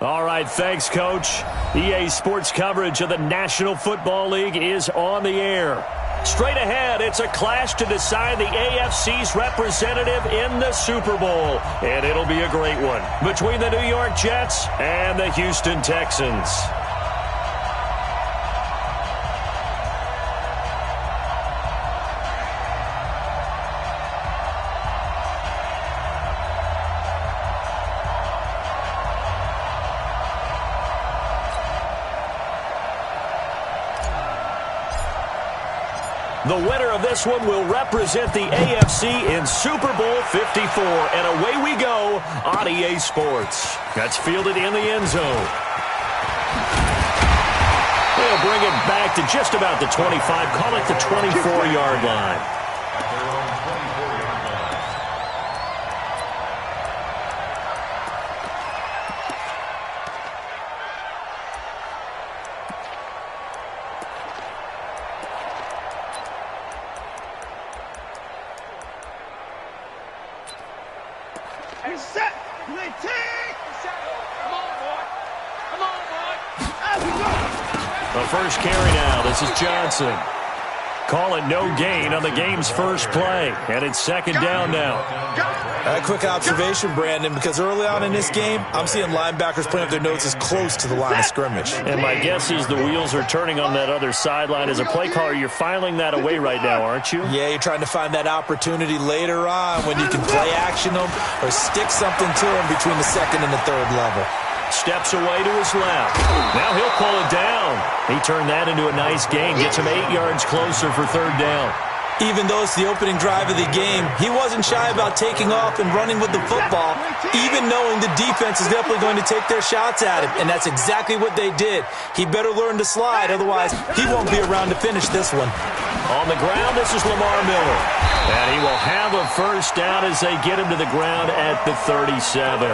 All right, thanks, Coach. EA Sports coverage of the National Football League is on the air. Straight ahead, it's a clash to decide the AFC's representative in the Super Bowl. And it'll be a great one between the New York Jets and the Houston Texans. The winner of this one will represent the AFC in Super Bowl 54. And away we go on EA Sports. That's fielded in the end zone. They'll bring it back to just about the 25. Call it the 24-yard line. The first carry now. This is Johnson. Call it no gain on the game's first play. And it's second down now. A quick observation, Brandon, because early on in this game, I'm seeing linebackers putting up their noses close to the line of scrimmage. And my guess is the wheels are turning on that other sideline. As a play caller, you're filing that away right now, aren't you? Yeah, you're trying to find that opportunity later on when you can play action them or stick something to them between the second and the third level. Steps away to his left. Now he'll pull it down. He turned that into a nice gain. Gets him 8 yards closer for third down. Even though it's the opening drive of the game, he wasn't shy about taking off and running with the football, even knowing the defense is definitely going to take their shots at him. And that's exactly what they did. He better learn to slide, otherwise he won't be around to finish this one. On the ground, this is Lamar Miller. And he will have a first down as they get him to the ground at the 37.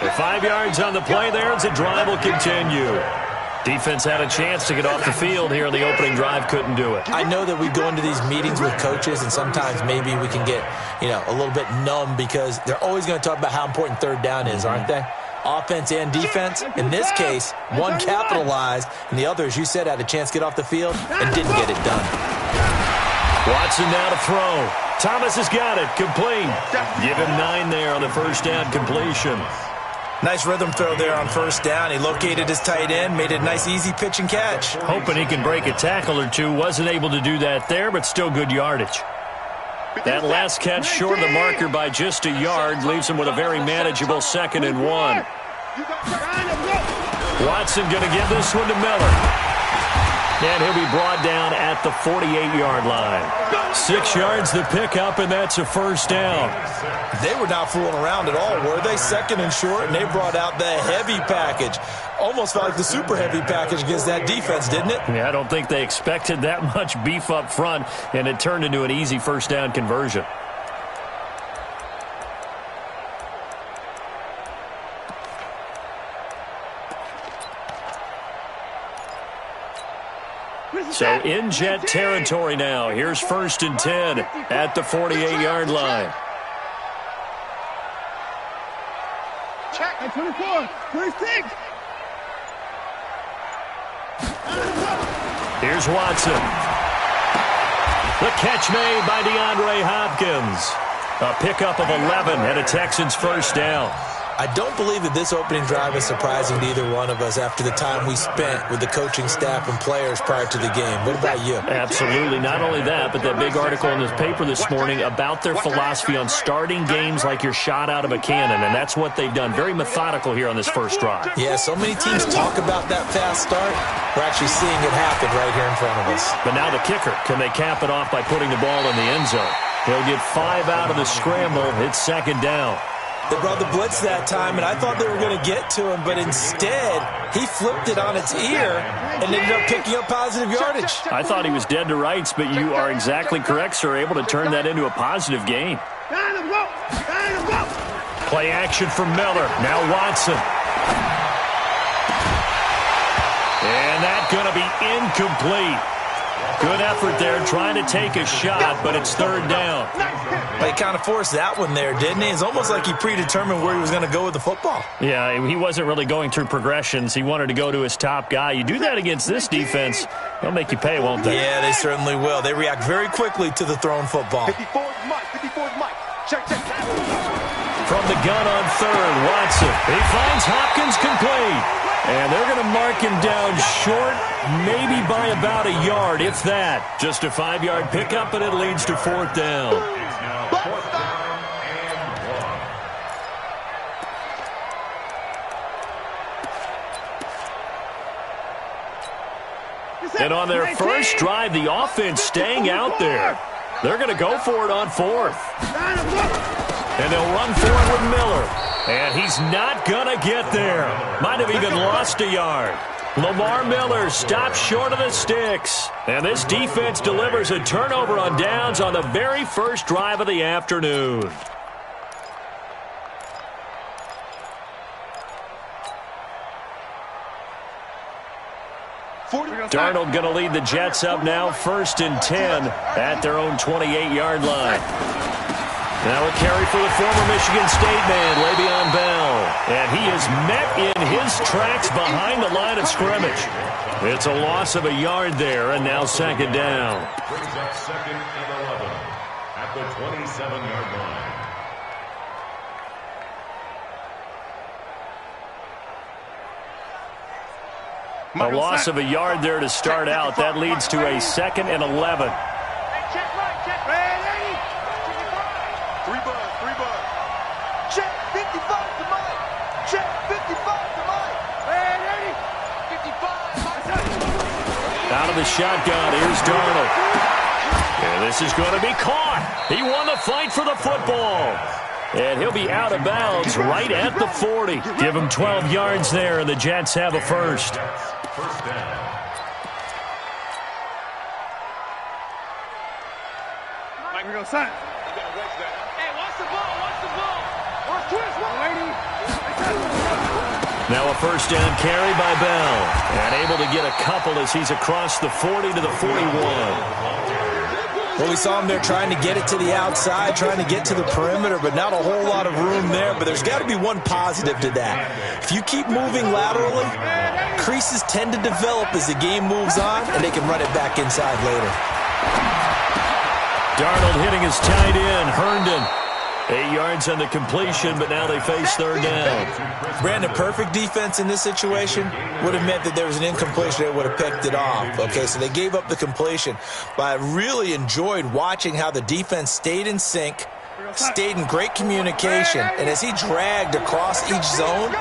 5 yards on the play there as the drive will continue. Defense had a chance to get off the field here on the opening drive, couldn't do it. I know that we go into these meetings with coaches, and sometimes maybe we can get, a little bit numb because they're always going to talk about how important third down is, aren't they? Offense and defense. In this case, one capitalized, and the other, as you said, had a chance to get off the field and didn't get it done. Watson now to throw. Thomas has got it. Complete. Give him 9 there on the first down completion. Nice rhythm throw there on first down. He located his tight end, made it a nice easy pitch and catch. Hoping he can break a tackle or two. Wasn't able to do that there, but still good yardage. That last catch short of the marker by just a yard leaves him with a very manageable 2nd and 1. Watson going to give this one to Miller. And he'll be brought down at the 48-yard line. 6 yards the pickup, and that's a first down. They were not fooling around at all, were they? 2nd and short, and they brought out the heavy package. Almost felt like the super heavy package against that defense, didn't it? Yeah, I don't think they expected that much beef up front, and it turned into an easy first down conversion. So in Jet territory now. Here's 1st and 10 at the 48-yard line. Check. 24. 36. Here's Watson. The catch made by DeAndre Hopkins. A pickup of 11 and a Texans first down. I don't believe that this opening drive is surprising to either one of us after the time we spent with the coaching staff and players prior to the game. What about you? Absolutely. Not only that, but that big article in the paper this morning about their philosophy on starting games like you're shot out of a cannon, and that's what they've done. Very methodical here on this first drive. Yeah, so many teams talk about that fast start. We're actually seeing it happen right here in front of us. But now the kicker. Can they cap it off by putting the ball in the end zone? He'll get 5 out of the scramble. It's 2nd down. They brought the blitz that time, and I thought they were going to get to him, but instead, he flipped it on its ear and ended up picking up positive yardage. I thought he was dead to rights, but you are exactly correct, sir. Able to turn that into a positive gain. Play action from Miller. Now Watson. And that's going to be incomplete. Good effort there trying to take a shot, but it's 3rd down. He kind of forced that one there, didn't he? It's almost like he predetermined where he was going to go with the football. Yeah, he wasn't really going through progressions. He wanted to go to his top guy. You do that against this defense, they'll make you pay, won't they? Yeah, they certainly will. They react very quickly to the thrown football. 54's Mike. 54's Mike. Check. From the gun on third, Watson. He finds Hopkins complete. And they're going to mark him down short, maybe by about a yard, if that. Just a 5-yard pickup, and it leads to fourth down. And on their first drive, the offense staying out there. They're going to go for it on fourth. And they'll run for it with Miller. And he's not going to get there. Might have even lost a yard. Lamar Miller stops short of the sticks. And this defense delivers a turnover on downs on the very first drive of the afternoon. Darnold going to lead the Jets up now, 1st and 10 at their own 28-yard line. Now a carry for the former Michigan State man, Le'Veon Bell. And he is met in his tracks behind the line of scrimmage. It's a loss of a yard there, and now second down. Brings up 2nd and 11 at the 27-yard line. A loss of a yard there to start out. That leads to a 2nd and 11. Three bud. Check 55 to Mike. Check 55 to Mike. 55. Out of the shotgun, here's Darnold. And this is going to be caught. He won the fight for the football. And he'll be out of bounds right at the 40. Give him 12 yards there, and the Jets have a first. First down. Mike, we go sign. Hey, watch the ball. Watch twist. Now a first down carry by Bell. And able to get a couple as he's across the 40 to the 41. Well, we saw him there trying to get it to the outside, trying to get to the perimeter, but not a whole lot of room there. But there's got to be one positive to that. If you keep moving laterally, creases tend to develop as the game moves on, and they can run it back inside later. Darnold hitting his tight end, Herndon. 8 yards on the completion, but now they face third down. Brandon, perfect defense in this situation would have meant that there was an incompletion. They would have picked it off. Okay, so they gave up the completion. But I really enjoyed watching how the defense stayed in sync, stayed in great communication, and as he dragged across each zone,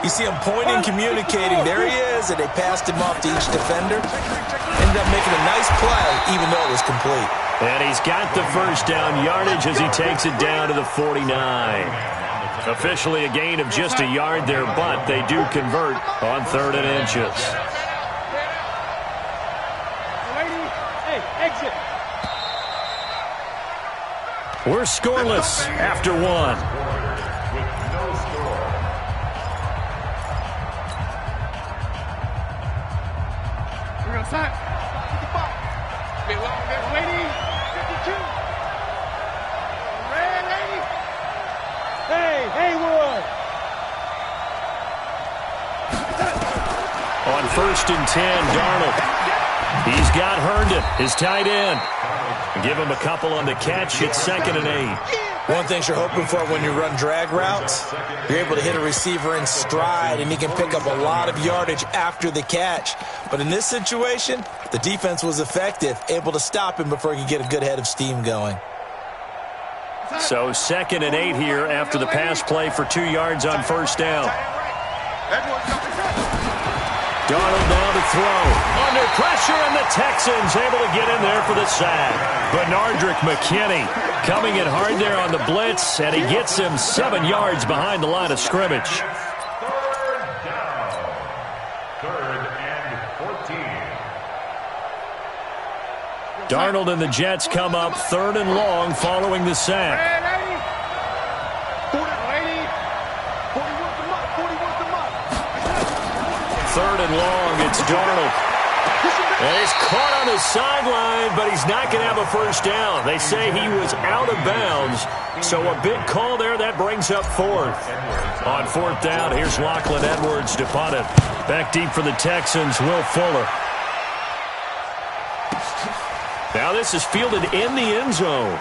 you see him pointing, communicating. There he is, and they passed him off to each defender. Ended up making a nice play, even though it was complete. And he's got the first down yardage as he takes it down to the 49. Officially a gain of just a yard there, but they do convert on 3rd and inches. Hey, exit. We're scoreless after one. With no score. We're going to sign. 55. Been long there, waiting. 52. Red lady. Hey, Haywood. On 1st and 10, Darnold. He's got Herndon, his tight end. Give him a couple on the catch. It's 2nd and 8. One thing you're hoping for when you run drag routes, you're able to hit a receiver in stride, and he can pick up a lot of yardage after the catch. But in this situation, the defense was effective, able to stop him before he could get a good head of steam going. So 2nd and 8 here after the pass play for 2 yards on first down. Darnold now to throw. Under pressure, and the Texans able to get in there for the sack. Benardrick McKinney coming in hard there on the blitz, and he gets him 7 yards behind the line of scrimmage. 3rd down. 3rd and 14. Darnold and the Jets come up 3rd and long following the sack. 3rd and long, it's Darnold. And he's caught on the sideline, but he's not going to have a first down. They say he was out of bounds, so a big call there. That brings up fourth. On fourth down, here's Lachlan Edwards to punt it. Back deep for the Texans, Will Fuller. Now this is fielded in the end zone.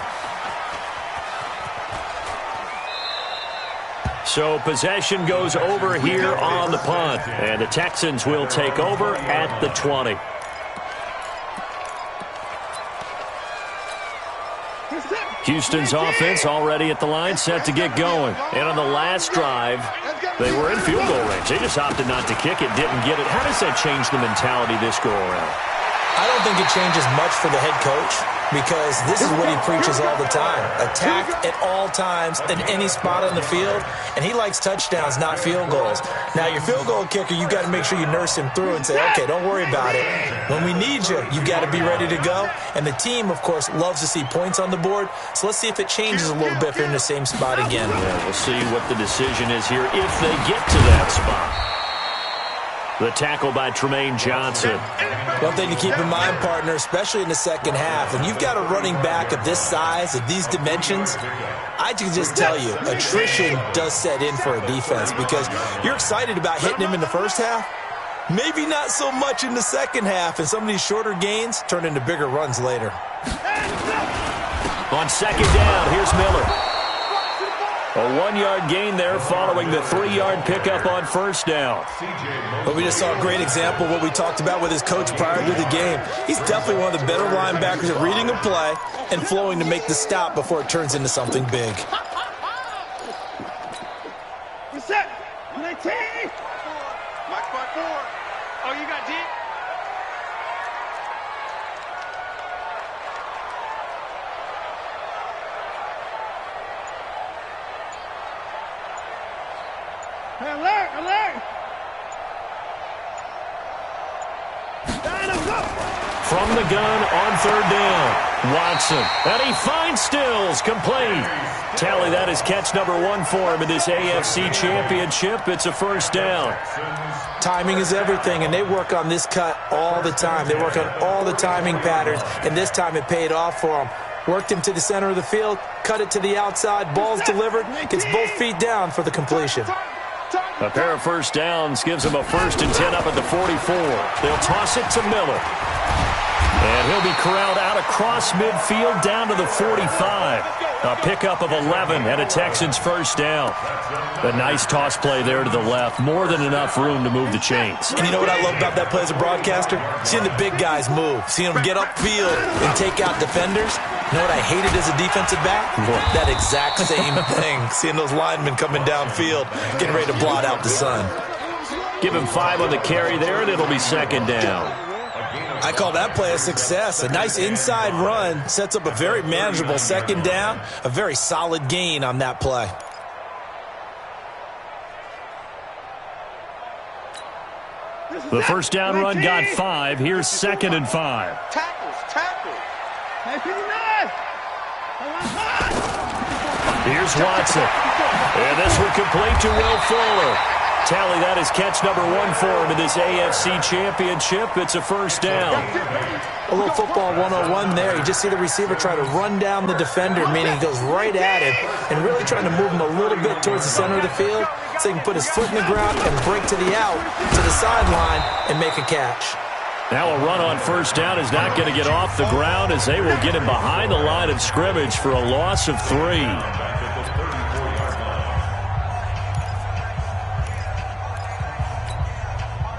So possession goes over here on the punt, and the Texans will take over at the 20. Houston's offense already at the line, set to get going. And on the last drive, they were in field goal range. They just opted not to kick it, didn't get it. How does that change the mentality this go-around? I don't think it changes much for the head coach because this is what he preaches all the time. Attack at all times in any spot on the field, and he likes touchdowns, not field goals. Now, your field goal kicker, you got to make sure you nurse him through and say, okay, don't worry about it. When we need you, you got to be ready to go. And the team, of course, loves to see points on the board, so let's see if it changes a little bit if they're in the same spot again. Yeah, we'll see what the decision is here if they get to that spot. The tackle by Tremaine Johnson. One thing to keep in mind, partner, especially in the second half, when you've got a running back of this size, of these dimensions, I can just tell you, attrition does set in for a defense because you're excited about hitting him in the first half. Maybe not so much in the second half, and some of these shorter gains turn into bigger runs later. On second down, here's Miller. A 1-yard gain there following the 3-yard pickup on first down. But we just saw a great example of what we talked about with his coach prior to the game. He's definitely one of the better linebackers at reading a play and flowing to make the stop before it turns into something big. Reset. 19. Max by 4. Oh, you got deep? Hey, alert, alert! From the gun on third down, Watson. And he finds Stills, complete. Tally, that is catch number 1 for him in this AFC Championship. It's a first down. Timing is everything, and they work on this cut all the time. They work on all the timing patterns, and this time it paid off for them. Worked him to the center of the field, cut it to the outside, ball's delivered, gets both feet down for the completion. A pair of first downs gives them a 1st and 10 up at the 44. They'll toss it to Miller. And he'll be corralled out across midfield down to the 45. A pickup of 11 and a Texans first down. A nice toss play there to the left. More than enough room to move the chains. And you know what I love about that play as a broadcaster? Seeing the big guys move. Seeing them get upfield and take out defenders. You know what I hated as a defensive back? That exact same thing. Seeing those linemen coming downfield, getting ready to blot out the sun. Give him 5 on the carry there, and it'll be second down. I call that play a success. A nice inside run sets up a very manageable second down. A very solid gain on that play. The first down run got 5. Here's 2nd and 5. Tackles. Here's Watson. And this one complete to Will Fuller. Tally, that is catch number 1 for him in this AFC Championship. It's a first down. A little football 101 there. You just see the receiver try to run down the defender, meaning he goes right at him and really trying to move him a little bit towards the center of the field so he can put his foot in the ground and break to the out, to the sideline, and make a catch. Now a run on first down is not going to get off the ground as they will get him behind the line of scrimmage for a loss of 3.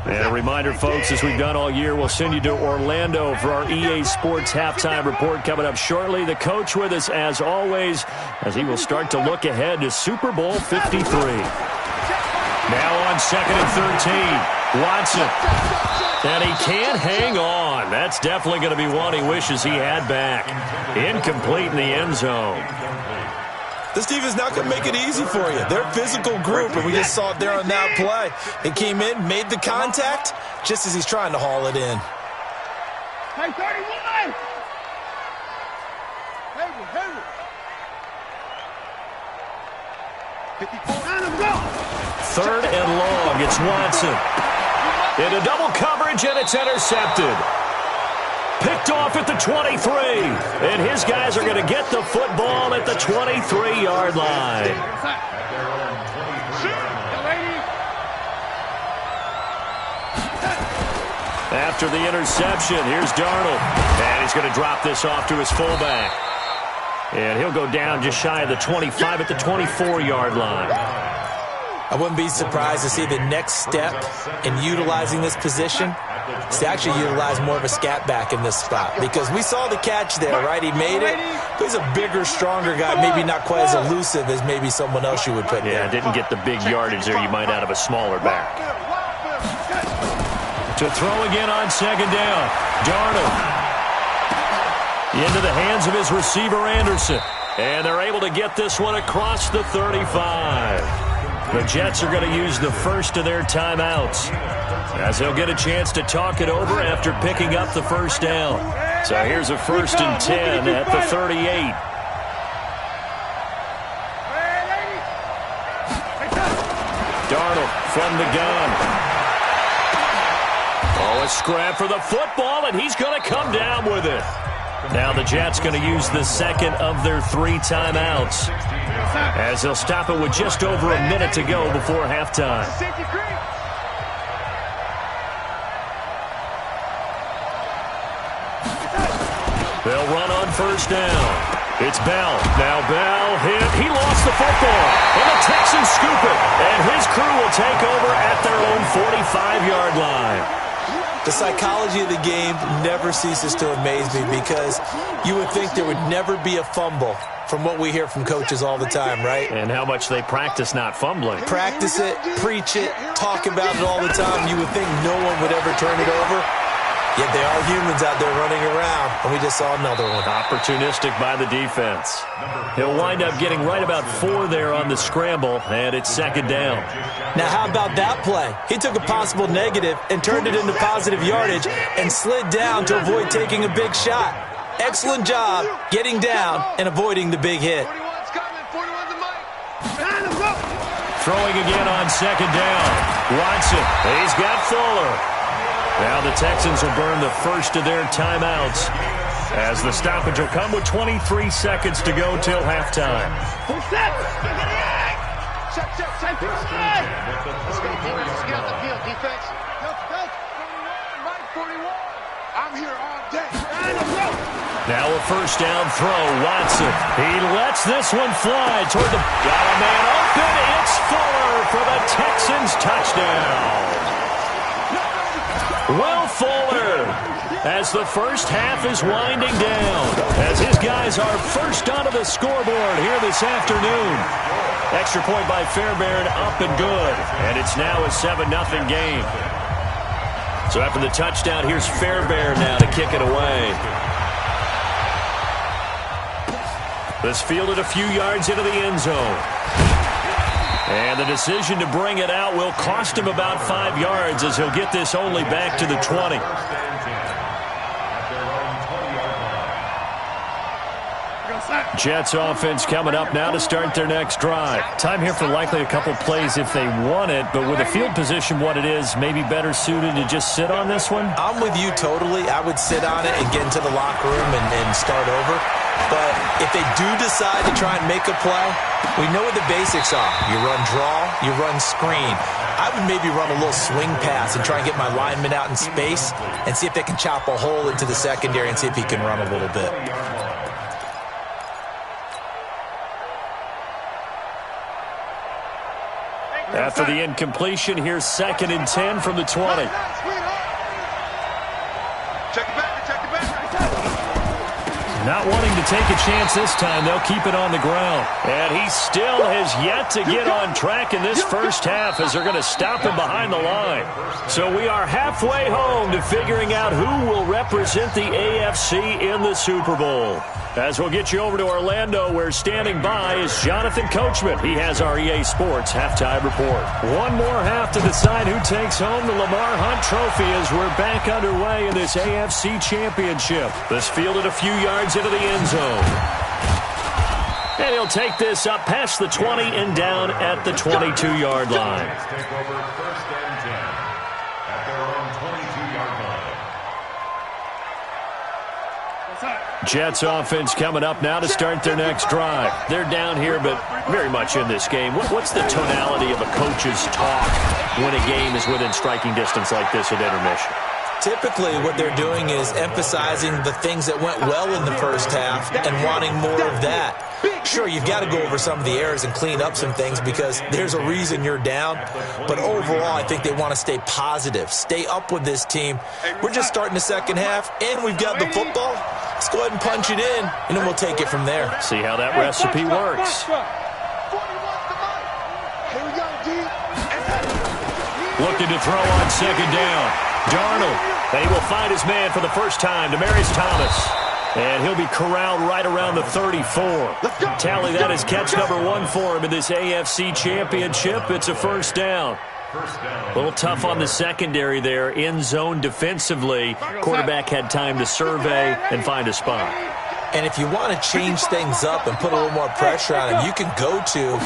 And a reminder, folks, as we've done all year, we'll send you to Orlando for our EA Sports Halftime Report coming up shortly. The coach with us, as always, as he will start to look ahead to Super Bowl 53. Now on 2nd and 13, Watson. And he can't hang on. That's definitely going to be one he wishes he had back. Incomplete in the end zone. This team is not going to make it easy for you. They're a physical group, and we just saw it there on that play. He came in, made the contact, just as he's trying to haul it in. Hey, 31! Third and long. It's Watson. Into double coverage, and it's intercepted. Picked off at the 23. And his guys are going to get the football at the 23-yard line. After the interception, here's Darnold. And he's going to drop this off to his fullback. And he'll go down just shy of the 25 at the 24-yard line. I wouldn't be surprised to see the next step in utilizing this position is to actually utilize more of a scat back in this spot. Because we saw the catch there, right? He made it. But he's a bigger, stronger guy, maybe not quite as elusive as maybe someone else you would put there. Yeah, didn't get the big yardage there you might out of a smaller back. To throw again on second down. Darnold into the hands of his receiver, Anderson. And they're able to get this one across the 35. The Jets are going to use the first of their timeouts, as they'll get a chance to talk it over after picking up the first down. So here's a 1st and 10 at the 38. Darnold from the gun. Oh, a scrap for the football, and he's going to come down with it. Now the Jets going to use the second of their 3 timeouts, as they'll stop it with just over a minute to go before halftime. They'll run on first down. It's Bell. Now Bell hit. He lost the football. And the Texans scoop it. And his crew will take over at their own 45-yard line. The psychology of the game never ceases to amaze me, because you would think there would never be a fumble from what we hear from coaches all the time, right? And how much they practice not fumbling. Practice it, preach it, talk about it all the time. You would think no one would ever turn it over. Yet they are humans out there running around, and we just saw another one. Opportunistic by the defense. He'll wind up getting right about 4 there on the scramble, and it's second down. Now, how about that play? He took a possible negative and turned it into positive yardage and slid down to avoid taking a big shot. Excellent job getting down and avoiding the big hit. Throwing again on second down. Watson, he's got Fuller. Now the Texans will burn the first of their timeouts, as the stoppage will come with 23 seconds to go till halftime. Let's get on the field, defense. I'm here all day. Now a first down throw. Watson. He lets this one fly toward the... Got a man open. It's Fuller for the Texans touchdown. Will Fuller, as the first half is winding down, as his guys are first onto the scoreboard here this afternoon. Extra point by Fairbairn, up and good. And it's now a 7-0 game. So after the touchdown, here's Fairbairn now to kick it away. This fielded a few yards into the end zone. And the decision to bring it out will cost him about 5 yards, as he'll get this only back to the 20. Jets offense coming up now to start their next drive. Time here for likely a couple plays if they want it, but with the field position what it is, maybe better suited to just sit on this one? I'm with you totally. I would sit on it and get into the locker room and start over. But if they do decide to try and make a play, we know what the basics are. You run draw, you run screen. I would maybe run a little swing pass and try and get my lineman out in space and see if they can chop a hole into the secondary and see if he can run a little bit. After the incompletion, here's 2nd and 10 from the 20. Check it back, check it back. Not wanting to take a chance this time, they'll keep it on the ground. And he still has yet to get on track in this first half, as they're going to stop him behind the line. So we are halfway home to figuring out who will represent the AFC in the Super Bowl. As we'll get you over to Orlando, where standing by is Jonathan Coachman. He has our EA Sports halftime report. One more half to decide who takes home the Lamar Hunt Trophy, as we're back underway in this AFC Championship. This fielded a few yards into the end zone. And he'll take this up past the 20 and down at the 22-yard line. Take over 1st and 10 at their own 22-yard line. Jets offense coming up now to start their next drive. They're down here, but very much in this game. What's the tonality of a coach's talk when a game is within striking distance like this at intermission? Typically, what they're doing is emphasizing the things that went well in the first half and wanting more of that. Sure, you've got to go over some of the errors and clean up some things because there's a reason you're down. But overall, I think they want to stay positive, stay up with this team. We're just starting the second half, and we've got the football. Let's go ahead and punch it in, and then we'll take it from there. See how that recipe works. Looking to throw on second down. Darnold, and he will find his man for the first time, Demaryius Thomas. And he'll be corralled right around the 34. Tally that as catch number 1 for him in this AFC Championship. It's a first down. A little tough on the secondary there, in zone defensively. Quarterback had time to survey and find a spot. And if you want to change things up and put a little more pressure on him, you can go to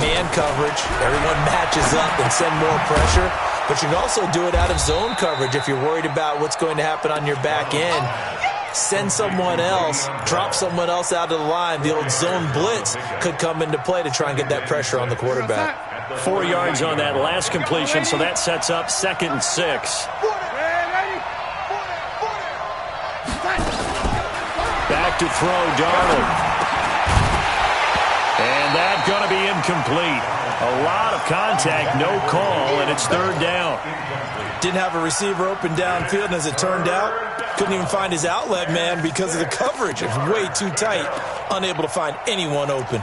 man coverage. Everyone matches up and send more pressure. But you can also do it out of zone coverage if you're worried about what's going to happen on your back end. Send someone else, drop someone else out of the line. The old zone blitz could come into play to try and get that pressure on the quarterback. 4 yards on that last completion, so that sets up 2nd and 6. Back to throw, Darnold. And that's going to be incomplete. A lot of contact, no call, and it's 3rd down. Didn't have a receiver open downfield, and as it turned out, couldn't even find his outlet man because of the coverage. It was way too tight, unable to find anyone open.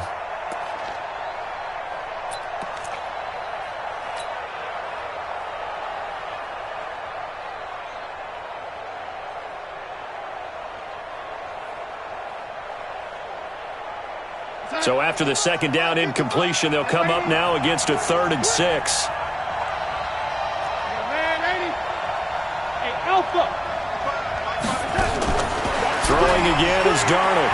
So after the second down incompletion, they'll come up now against a 3rd and 6. Throwing again is Darnold.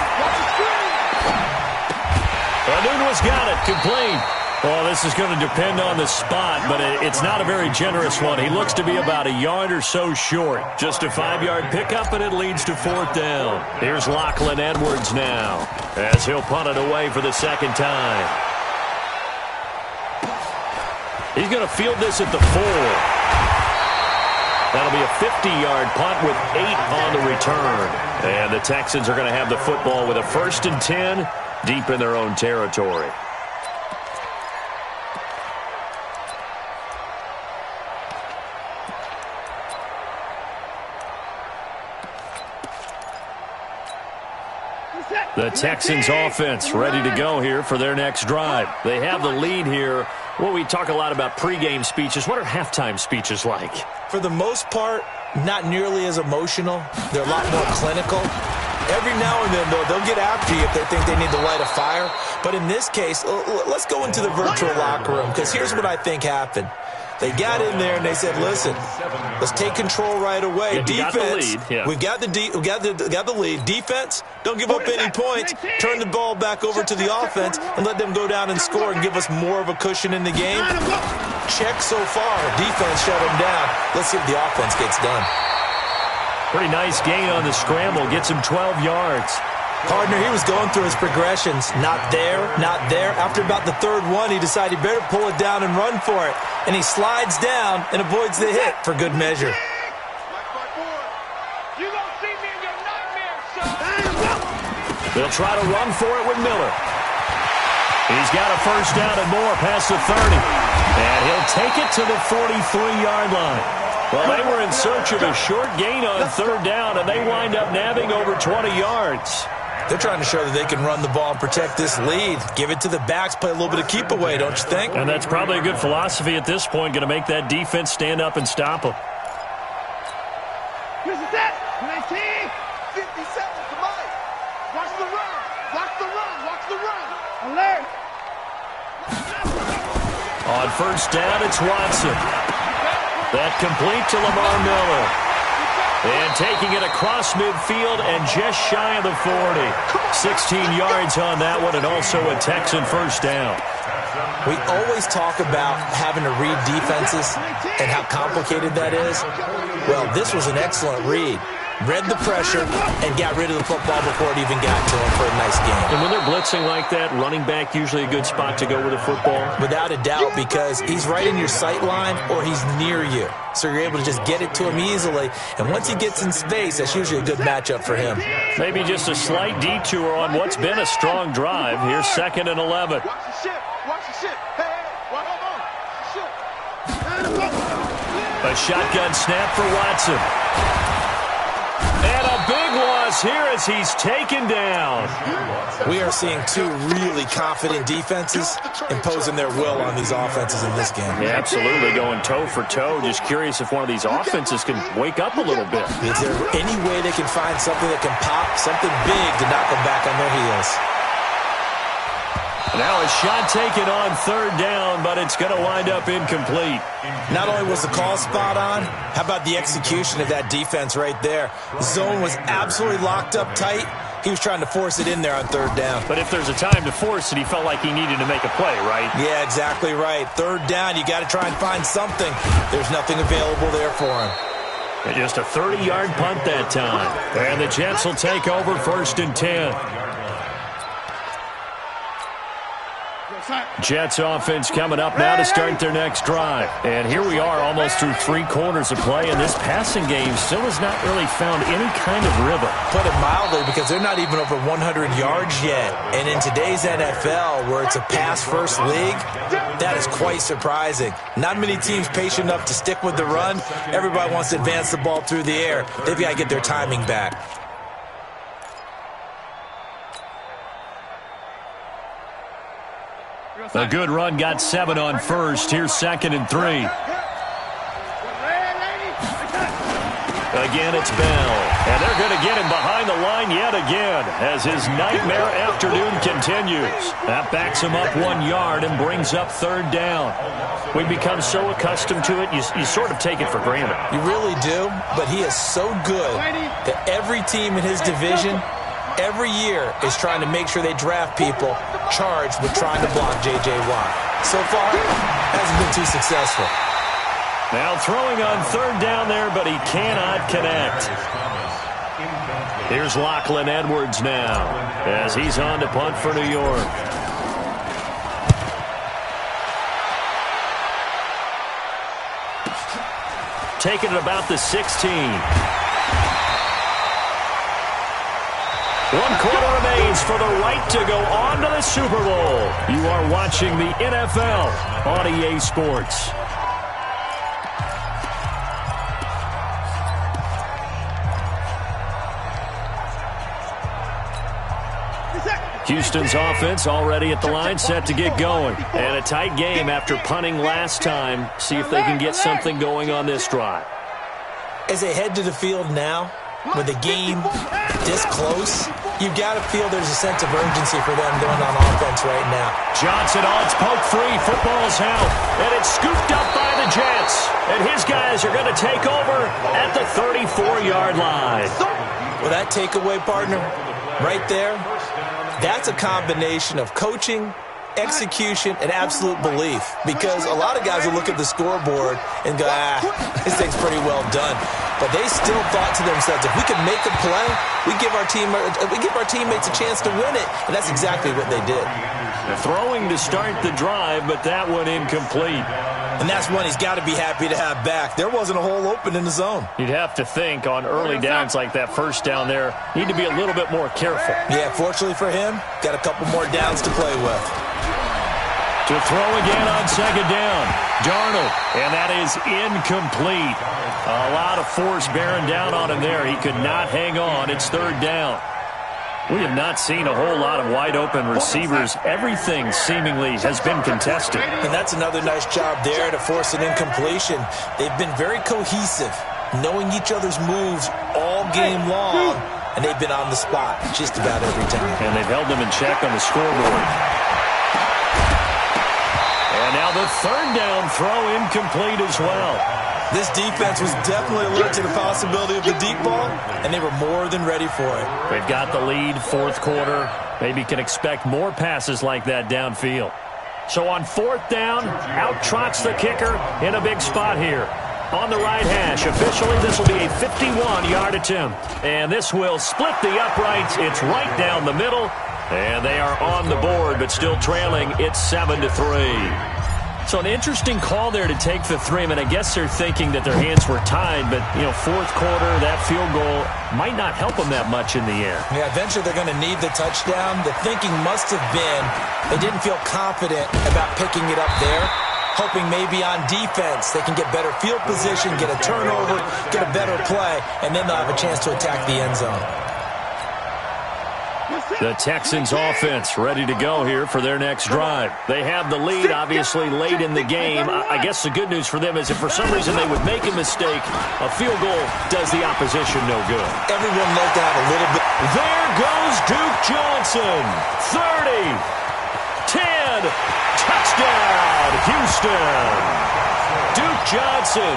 Nunes got it, complete. Well, this is going to depend on the spot, but it's not a very generous one. He looks to be about a yard or so short. Just a 5-yard pickup, and it leads to 4th down. Here's Lachlan Edwards now, as he'll punt it away for the 2nd time. He's going to field this at the 4. That'll be a 50-yard punt with 8 on the return. And the Texans are going to have the football with a 1st and 10 deep in their own territory. The Texans offense ready to go here for their next drive. They have the lead here. Well, we talk a lot about pregame speeches. What are halftime speeches like? For the most part, not nearly as emotional. They're a lot more clinical. Every now and then, though, they'll get after you if they think they need to light a fire. But in this case, let's go into the virtual locker room, because here's what I think happened. They got in there and they said, listen, let's take control right away. Defense, we've got the lead. Defense, don't give up any points. Turn the ball back over to the offense and let them go down and score and give us more of a cushion in the game. Check so far. Defense shut them down. Let's see if the offense gets done. Pretty nice gain on the scramble. Gets him 12 yards. Partner, he was going through his progressions. Not there, not there. After about the 3rd one, he decided he better pull it down and run for it. And he slides down and avoids the hit for good measure. They'll try to run for it with Miller. He's got a 1st down and more past the 30. And he'll take it to the 43-yard line. Well, they were in search of a short gain on 3rd down, and they wind up nabbing over 20 yards. They're trying to show that they can run the ball and protect this lead. Give it to the backs, play a little bit of keep away, don't you think? And that's probably a good philosophy at this point, going to make that defense stand up and stop them. This is it. 19. 50 seconds to Mike. Watch the run. Watch the run. Watch the run. Alert. On 1st down, it's Watson. That complete to Lamar Miller. And taking it across midfield and just shy of the 40. 16 yards on that one, and also a Texan 1st down. We always talk about having to read defenses and how complicated that is. Well, this was an excellent read. read the pressure, and got rid of the football before it even got to him for a nice game. And when they're blitzing like that, running back usually a good spot to go with the football? Without a doubt, because he's right in your sight line or he's near you. So you're able to just get it to him easily. And once he gets in space, that's usually a good matchup for him. Maybe just a slight detour on what's been a strong drive. Here's 2nd and 11. Watch the ship. Watch the ship. Hey, hold on. A shotgun snap for Watson. And a big loss here as he's taken down. We are seeing two really confident defenses imposing their will on these offenses in this game. Yeah, absolutely, going toe for toe. Just curious if one of these offenses can wake up a little bit. Is there any way they can find something that can pop, something big to knock them back on their heels? Now a shot taken on 3rd down, but it's going to wind up incomplete. Not only was the call spot on, how about the execution of that defense right there? The zone was absolutely locked up tight. He was trying to force it in there on 3rd down. But if there's a time to force it, he felt like he needed to make a play, right? Yeah, exactly right. 3rd down, you got to try and find something. There's nothing available there for him. And just a 30-yard punt that time. And the Jets will take over 1st and 10. Jets offense coming up now to start their next drive. And here we are almost through 3 quarters of play, and this passing game still has not really found any kind of rhythm. Put it mildly, because they're not even over 100 yards yet. And in today's NFL, where it's a pass-first league, that is quite surprising. Not many teams patient enough to stick with the run. Everybody wants to advance the ball through the air. They've got to get their timing back. A good run got 7 on 1st. Here's 2nd and 3. Again, it's Bell. And they're going to get him behind the line yet again as his nightmare afternoon continues. That backs him up 1 yard and brings up 3rd down. We've become so accustomed to it, you sort of take it for granted. You really do, but he is so good that every team in his division every year is trying to make sure they draft people charged with trying to block J.J. Watt. So far, hasn't been too successful. Now throwing on 3rd down there, but he cannot connect. Here's Lachlan Edwards now as he's on to punt for New York. Taking it about the 16. 1 quarter remains for the right to go on to the Super Bowl. You are watching the NFL on EA Sports. Houston's offense already at the line, set to get going. And a tight game after punting last time. See if they can get something going on this drive. As they head to the field now, with the game this close, you've got to feel there's a sense of urgency for them going on offense right now. Johnson on, it's poked free. Football's out. And it's scooped up by the Jets. And his guys are going to take over at the 34-yard line. Well, that takeaway, partner, right there, that's a combination of coaching, execution, and absolute belief. Because a lot of guys will look at the scoreboard and go, this thing's pretty well done. But they still thought to themselves, if we can make a play, we give our teammates a chance to win it. And that's exactly what they did. Throwing to start the drive, but that one incomplete. And that's one he's got to be happy to have back. There wasn't a hole open in the zone. You'd have to think on early downs like that 1st down there, need to be a little bit more careful. Yeah, fortunately for him, got a couple more downs to play with. To throw again on 2nd down. Darnold, and that is incomplete. A lot of force bearing down on him there. He could not hang on. It's 3rd down. We have not seen a whole lot of wide-open receivers. Everything seemingly has been contested. And that's another nice job there to force an incompletion. They've been very cohesive, knowing each other's moves all game long, and they've been on the spot just about every time. And they've held them in check on the scoreboard. And now the 3rd down throw incomplete as well. This defense was definitely alert to the possibility of the deep ball, and they were more than ready for it. They've got the lead, 4th quarter. Maybe can expect more passes like that downfield. So on 4th down, out trots the kicker in a big spot here. on the right hash. Officially, this will be a 51-yard attempt. And this will split the uprights. It's right down the middle. And they are on the board, but still trailing. It's 7-3. So an interesting call there to take the 3. I mean, I guess they're thinking that their hands were tied, but, you know, fourth quarter, that field goal might not help them that much in the air. Yeah, eventually they're going to need the touchdown. The thinking must have been they didn't feel confident about picking it up there, hoping maybe on defense they can get better field position, get a turnover, get a better play, and then they'll have a chance to attack the end zone. The Texans offense ready to go here for their next drive. They have the lead, obviously, late in the game. I guess the good news for them is if for some reason they would make a mistake, a field goal does the opposition no good. Everyone liked to have a little bit. There goes Duke Johnson. 30, 10, touchdown, Houston. Duke Johnson,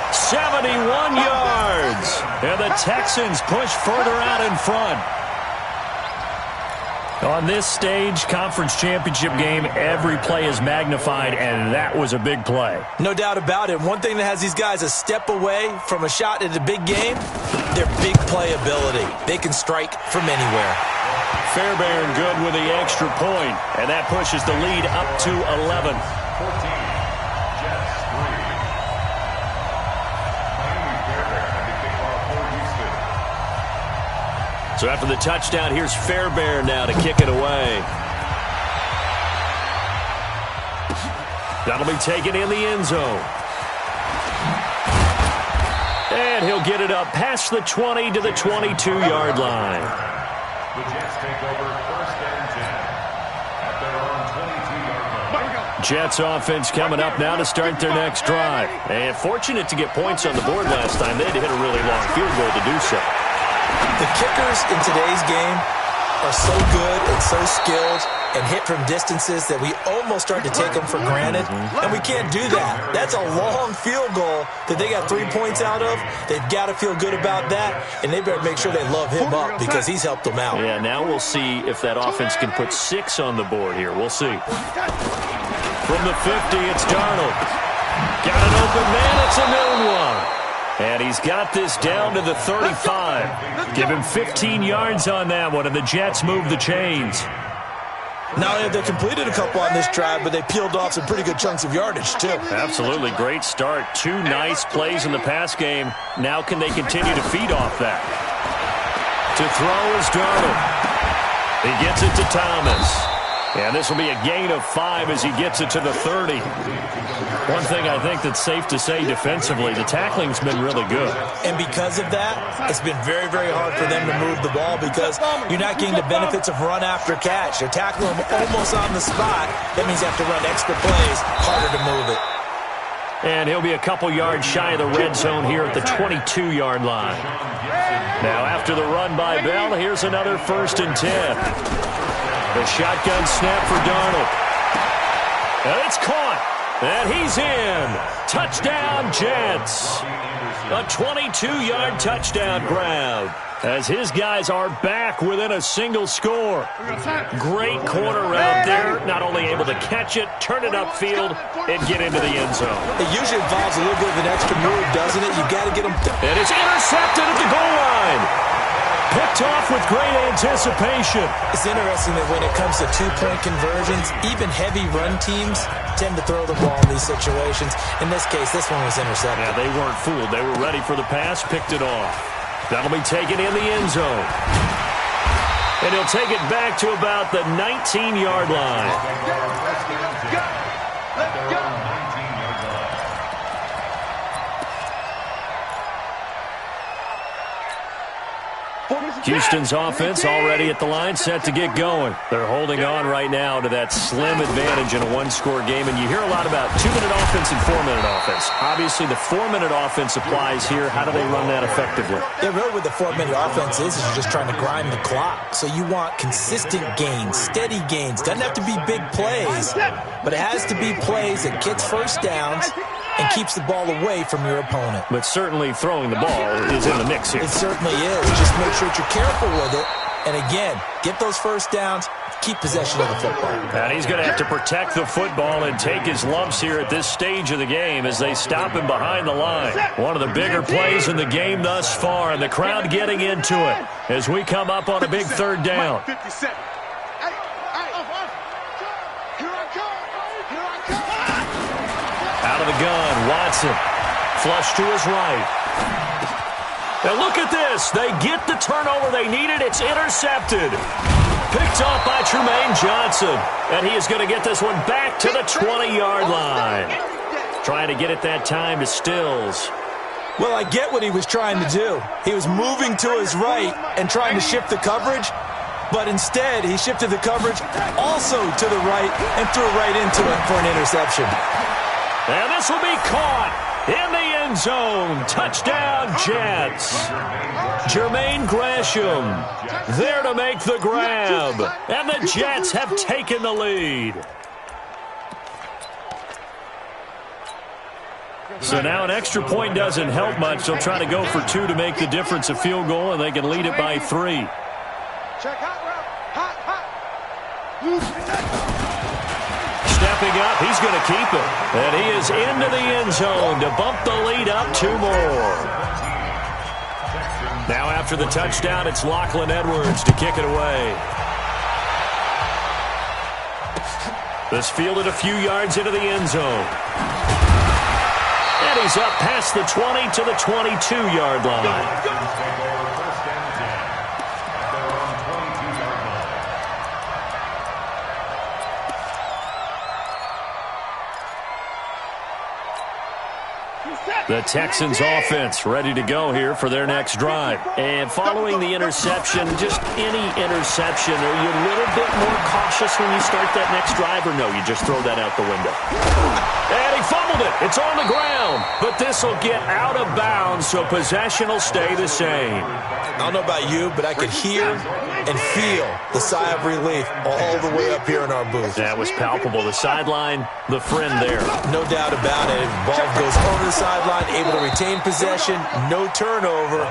71 yards. And the Texans push further out in front. On this stage, conference championship game, every play is magnified, and that was a big play. No doubt about it. One thing that has these guys a step away from a shot at a big game, their big play ability. They can strike from anywhere. Fairbairn good with the extra point, and that pushes the lead up to 11. 14. Jets 3. Miami Fairbairn had the kickoff for Houston. So after the touchdown, here's Fairbairn now to kick it away. That'll be taken in the end zone. And he'll get it up past the 20 to the 22-yard line. The Jets take over 1st and 10 at their own 22-yard line. Jets offense coming up now to start their next drive. And fortunate to get points on the board last time. They had to hit a really long field goal to do so. The kickers in today's game are so good and so skilled and hit from distances that we almost start to take them for granted, and we can't do that. That's a long field goal that they got 3 points out of. They've got to feel good about that, and they better make sure they love him up because he's helped them out. Yeah, now we'll see if that offense can put 6 on the board here. We'll see. From the 50, it's Darnold. Got an open man. It's a noon one. And he's got this down to the 35. Give him 15 yards on that one, and the Jets move the chains. Not only have they completed a couple on this drive, but they peeled off some pretty good chunks of yardage, too. Absolutely. Great start. 2 nice plays in the pass game. Now can they continue to feed off that? To throw is Darnold. He gets it to Thomas. And this will be a gain of 5 as he gets it to the 30. One thing I think that's safe to say defensively, the tackling's been really good. And because of that, it's been very, very hard for them to move the ball because you're not getting the benefits of run after catch. They're tackling them almost on the spot. That means you have to run extra plays, harder to move it. And he'll be a couple yards shy of the red zone here at the 22-yard line. Now after the run by Bell, here's another 1st and 10. The shotgun snap for Darnold. And it's caught. And he's in. Touchdown, Jets. A 22-yard touchdown grab. As his guys are back within a single score. Great corner route there. Not only able to catch it, turn it upfield, and get into the end zone. It usually involves a little bit of an extra move, doesn't it? You've got to get him. And it's intercepted at the goal line. Picked off with great anticipation. It's interesting that when it comes to 2-point conversions, even heavy run teams tend to throw the ball in these situations. In this case, this one was intercepted. Yeah, they weren't fooled. They were ready for the pass, picked it off. That'll be taken in the end zone. And he'll take it back to about the 19-yard line. Let's go. Houston's offense already at the line, set to get going. They're holding on right now to that slim advantage in a one-score game, and you hear a lot about 2-minute offense and 4-minute offense. Obviously, the 4-minute offense applies here. How do they run that effectively? Yeah, really what the 4-minute offense is you're just trying to grind the clock. So you want consistent gains, steady gains. Doesn't have to be big plays, but it has to be plays that gets first downs and keeps the ball away from your opponent. But certainly throwing the ball is in the mix here. It certainly is. Just make sure that you're careful with it. And again, get those first downs, keep possession of the football. And he's going to have to protect the football and take his lumps here at this stage of the game as they stop him behind the line. One of the bigger plays in the game thus far, and the crowd getting into it as we come up on a big third down. Out of the gun, Watson. Flush to his right. And look at this. They get the turnover they needed. It's intercepted. Picked off by Tremaine Johnson. And he is going to get this one back to the 20-yard line. Trying to get it that time to Stills. Well, I get what he was trying to do. He was moving to his right and trying to shift the coverage. But instead, he shifted the coverage also to the right and threw right into it for an interception. And this will be caught in the end zone. Touchdown, Jets. Jermaine Gresham there to make the grab. And the Jets have taken the lead. So now an extra point doesn't help much. They'll try to go for 2 to make the difference a field goal, and they can lead it by 3. Stepping up, he's going to keep it. And he is into the end zone to bump the lead up 2 more. Now after the touchdown, it's Lachlan Edwards to kick it away. This fielded a few yards into the end zone. And he's up past the 20 to the 22-yard line. The Texans offense ready to go here for their next drive. And following the interception, just any interception, are you a little bit more cautious when you start that next drive, or no, you just throw that out the window? And he fumbled it. It's on the ground. But this will get out of bounds, so possession will stay the same. I don't know about you, but I could hear and feel the sigh of relief all the way up here in our booth. That was palpable. The sideline, the friend there. No doubt about it. Ball goes over the sideline, able to retain possession, no turnover.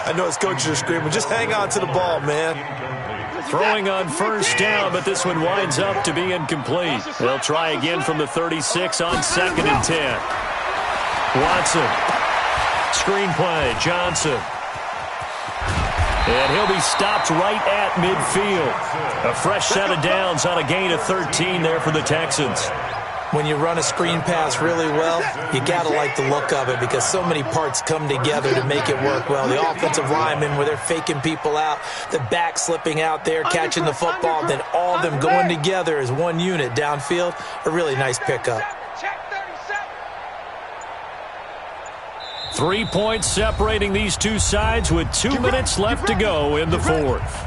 I know his coaches are screaming, just hang on to the ball, man. Throwing on first down, but this one winds up to be incomplete. They'll try again from the 36 on 2nd and 10. Watson. Screenplay, Johnson. And he'll be stopped right at midfield. A fresh set of downs on a gain of 13 there for the Texans. When you run a screen pass really well, you got to like the look of it because so many parts come together to make it work well. The offensive linemen, where they're faking people out, the back slipping out there, catching the football, then all of them going together as one unit downfield. A really nice pickup. 3 points separating these two sides with 2 minutes left to go in the 4th.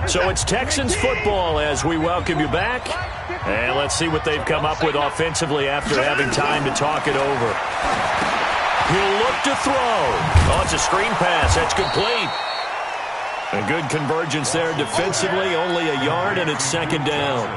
So it's Texans football as we welcome you back. And let's see what they've come up with offensively after having time to talk it over. He'll look to throw. Oh, it's a screen pass. That's complete. A good convergence there defensively, only a yard, and it's 2nd down.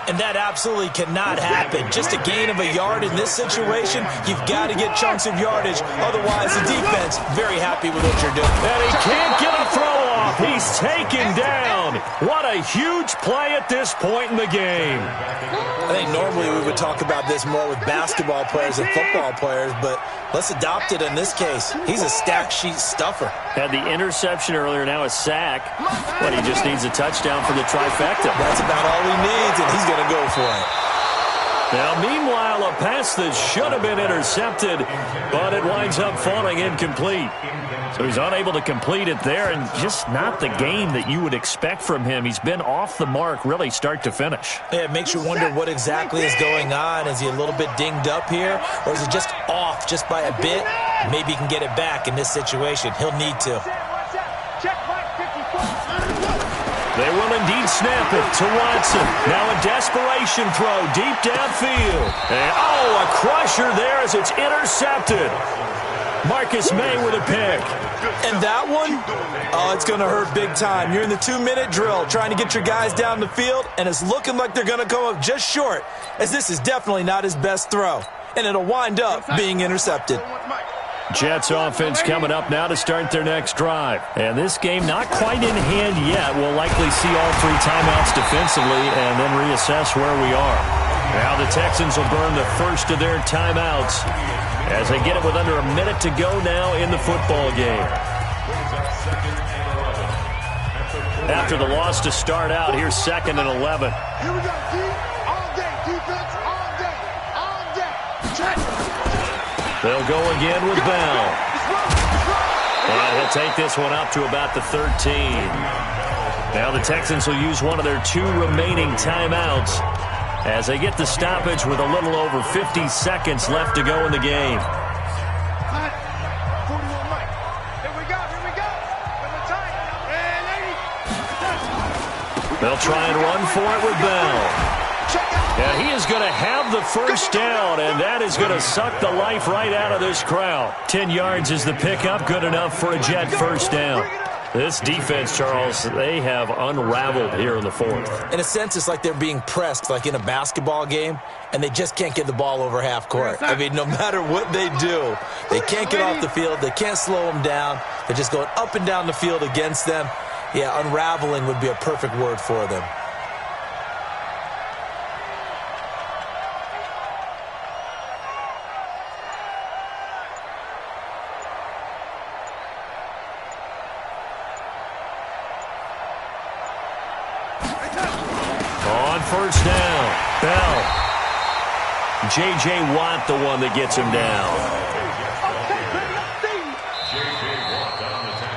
And that absolutely cannot happen. Just a gain of a yard in this situation, you've got to get chunks of yardage. Otherwise, the defense, very happy with what you're doing. And he can't get a throw off. He's taken down. What a huge play at this point in the game. I think normally we would talk about this more with basketball players and football players, but let's adopt it in this case. He's a stack sheet stuffer. Had the interception earlier, now a sack. But he just needs a touchdown for the trifecta. That's about all he needs, and he's going to go for it. Now, meanwhile, a pass that should have been intercepted, but it winds up falling incomplete. So he's unable to complete it there, and just not the game that you would expect from him. He's been off the mark, really, start to finish. Yeah, it makes you wonder what exactly is going on. Is he a little bit dinged up here, or is it just off just by a bit? Maybe he can get it back in this situation. He'll need to. They will indeed snap it to Watson. Now a desperation throw deep downfield. And, oh, a crusher there as it's intercepted. Marcus May with a pick. And that one, oh, it's going to hurt big time. You're in the 2-minute drill trying to get your guys down the field, and it's looking like they're going to come up just short, as this is definitely not his best throw. And it'll wind up being intercepted. Jets offense coming up now to start their next drive. And this game not quite in hand yet. We'll likely see all 3 timeouts defensively and then reassess where we are. Now the Texans will burn the first of their timeouts as they get it with under a minute to go now in the football game. After the loss to start out, here's 2nd and 11. Here we go, D. All day. Defense all day. All day. Check. They'll go again with Bell. And he'll take this one up to about the 13. Now the Texans will use one of their 2 remaining timeouts as they get the stoppage with a little over 50 seconds left to go in the game. They'll try and run for it with Bell. And he is going to have the first down, and that is going to suck the life right out of this crowd. 10 yards is the pickup, good enough for a Jet first down. This defense, Charles, they have unraveled here in the 4th. In a sense, it's like they're being pressed, like in a basketball game, and they just can't get the ball over half court. I mean, no matter what they do, they can't get off the field. They can't slow them down. They're just going up and down the field against them. Yeah, unraveling would be a perfect word for them. On first down, Bell. J.J. Watt, the one that gets him down.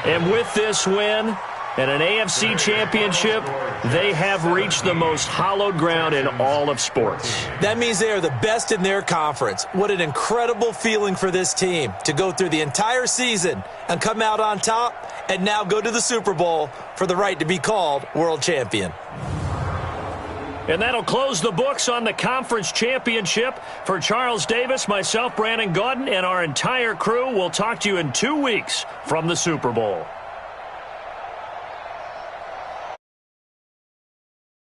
And with this win and an AFC championship, they have reached the most hallowed ground in all of sports. That means they are the best in their conference. What an incredible feeling for this team to go through the entire season and come out on top and now go to the Super Bowl for the right to be called world champion. And that'll close the books on the conference championship. For Charles Davis, myself, Brandon Gaudin, and our entire crew, we'll talk to you in 2 weeks from the Super Bowl.